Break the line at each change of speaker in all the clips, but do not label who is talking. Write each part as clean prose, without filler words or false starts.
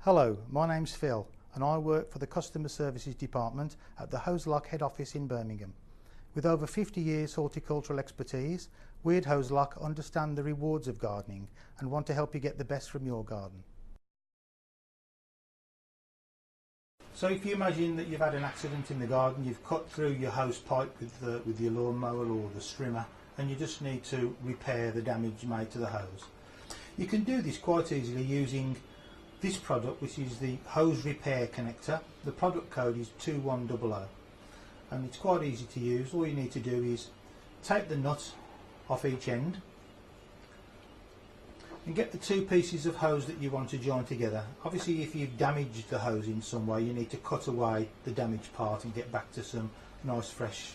Hello, my name's Phil and I work for the Customer Services Department at the Hozelock head office in Birmingham. With over 50 years horticultural expertise, we at Hozelock understand the rewards of gardening and want to help you get the best from your garden. So if you imagine that you've had an accident in the garden, you've cut through your hose pipe with your lawnmower or the strimmer, and you just need to repair the damage made to the hose. You can do this quite easily using this product, which is the hose repair connector. The product code is 2100 and it's quite easy to use. All you need to do is take the nut off each end and get the two pieces of hose that you want to join together. Obviously if you've damaged the hose in some way, you need to cut away the damaged part and get back to some nice fresh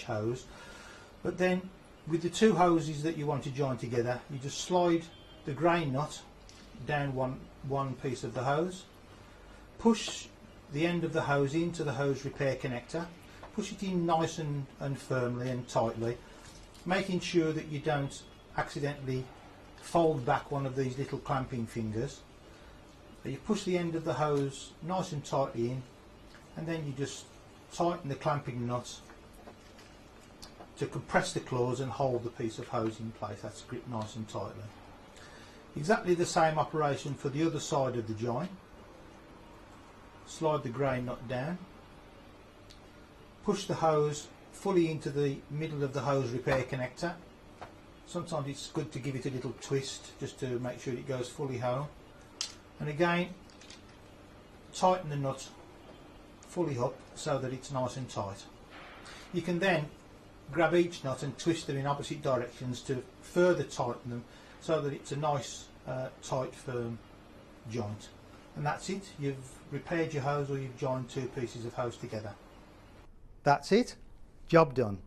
hose. But then with the two hoses that you want to join together, you just slide the grey nut down one piece of the hose, push the end of the hose into the hose repair connector, push it in nice and firmly and tightly, making sure that you don't accidentally fold back one of these little clamping fingers. You push the end of the hose nice and tightly in, and then you just tighten the clamping nuts to compress the claws and hold the piece of hose in place. That's gripped nice and tightly. Exactly the same operation for the other side of the join. Slide the grey nut down, push the hose fully into the middle of the hose repair connector. Sometimes it's good to give it a little twist just to make sure it goes fully home, and again tighten the nut fully up so that it's nice and tight. You can then grab each nut and twist them in opposite directions to further tighten them so that it's a nice tight firm joint. And that's it, you've repaired your hose or you've joined two pieces of hose together. That's it, job done.